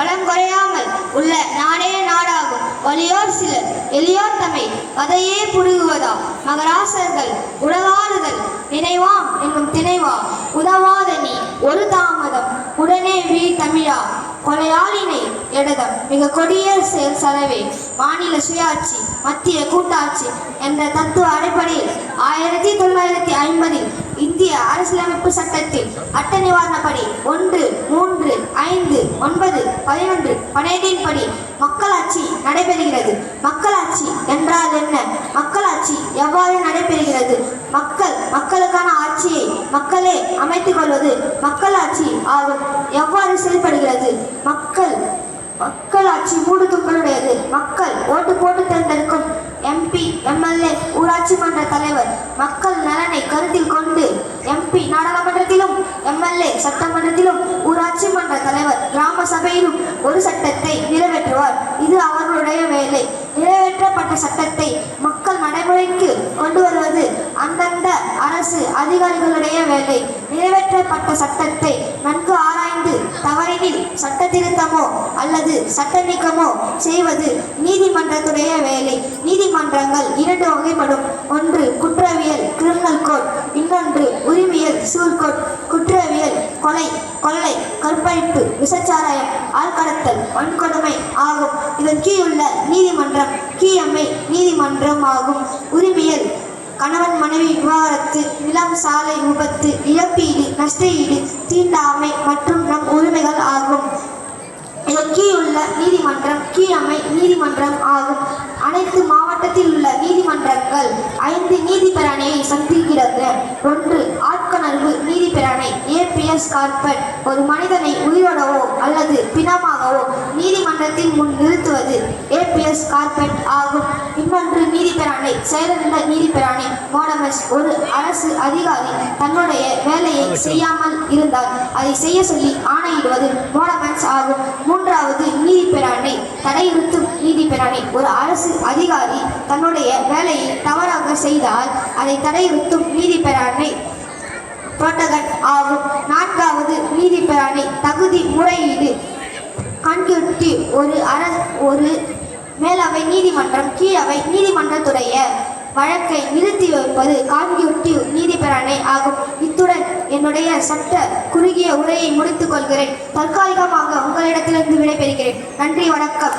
வளம் குறையாமல் உள்ள நாடே நாடாகும். வலியோர் சிலர் எளியோர் தமை கதையே புரிகுவதா மகராசர்கள் உடலாறுதல் நினைவாம் என்னும் திணைவா உதவாத நீ ஒரு தாமதம் உடனே வீ தமிழா கொலையாளினை எடுதம் மிக கொடிய செயல் சலவே. மாநில சுயாட்சி மத்திய கூட்டாட்சி என்ற தத்துவ அடிப்படையில் 1950 இந்திய அரசியலமைப்பு சட்டத்தில் அட்ட நிவாரணப்படி 1, 3, 5, 9, 11, 12 படி மக்களாட்சி நடைபெறுகிறது. மக்களாட்சி என்றால் என்ன? மக்களாட்சி எவ்வாறு நடைபெறுகிறது? மக்களுக்கான ஆட்சியை மக்களே அமைத்துக் கொள்வது மக்களாட்சி ஆகும். எவ்வாறு செயல்படுகிறது? மக்களாட்சி மூடு துங்களுடையது. மக்கள் ஓட்டு போட்டு தேர்ந்தெடுக்கும் எம்பி, எம்எல்ஏ, ஊராட்சி மன்ற தலைவர் மக்கள் நலனை கருத்தில் கொண்டு எம்பி நாடாளுமன்றத்திலும், எம்எல்ஏ சட்டமன்றத்திலும், ஊராட்சி மன்ற தலைவர் கிராம சபையிலும் ஒரு சட்டத்தை நிறைவேற்றுவார். இது அவர்களுடைய வேலை. நிறைவேற்றப்பட்ட சட்டத்தை மக்கள் நடைமுறைக்கு கொண்டு வருவது அந்தந்த அரசு அதிகாரிகளுடைய வேலை. நிறைவேற்றப்பட்ட சட்டத்தை நன்கு ஆராய்ந்து தவறினில் சட்ட திருத்தமோ அல்லது சட்ட நீக்கமோ செய்வது நீதிமன்றத்துடைய வேலை. நீதிமன்றங்கள் 2 வகைப்படும். ஒன்று குற்றவியல் கிரிமினல் கோட், இன்னொன்று உரிமையல் சிவில் கோட். குற்றவியல் கொலை, கொள்ளை, கற்பழிப்பு, விசச்சாராயம், ஆள்கடத்தல், வன்கொடுமை ஆகும். இதன் கீழுள்ள நீதிமன்றம் கீழமை நீதிமன்றம் ஆகும். உரிமையல் கணவன் மனைவி விவாகரத்து, நிலம் சாலை விபத்து, இழப்பீடு, நஷ்ட ஈடு, தீண்டாமை மற்றும் நம் உரிமைகள் ஆகும். இதன் கீழுள்ள நீதிமன்றம் கீழமை நீதிமன்றம் ஆகும். அனைத்து மாவட்டத்தில் உள்ள நீதிமன்றங்கள் 5 நீதிபரணையை சந்திக்கிறது. 1. ஆட்கொணர்வு நீதிபரணை ஏபிஎஸ் கார்பெட். ஒரு மனிதனை உயிரோடவோ அல்லது பிணமாகவோ நீதிமன்றத்தின் முன் நிறுத்துவது ஏபிஎஸ் கார்பெட் ஆகும். இன்னொன்று நீதிபரணை செயலிழந்த நீதிபரணை மோடமஸ். ஒரு அரசு அதிகாரி தன்னுடைய வேலையை செய்யாமல் இருந்தால் அதை செய்ய சொல்லி ஆணையிடுவது மோடமன்ஸ் ஆகும். 3வது நீதிபரணை தடையுறுத்தும் நீதிபரணை. ஒரு அரசு அதிகாரி தன்னுடைய வேலையை தவறாக செய்தால் அதை தடையுறுத்தும் நீதிபரணை புரோட்டகன் ஆகும். 4வது நீதிபரணை தகுதி முறையீடு கன்க்யூட்டிவ். ஒரு மேலவை நீதிமன்றம் கீழவை நீதிமன்றத்துடைய வழக்கை நிறுத்தி வைப்பது கான்க்யூட்டிவ் நீதிபரணை ஆகும். இத்துடன் என்னுடைய சட்ட குறுகிய உரையை முடித்துக் கொள்கிறேன். தற்காலிகமாக உங்களிடத்திலிருந்து விடைபெறுகிறேன். நன்றி, வணக்கம்.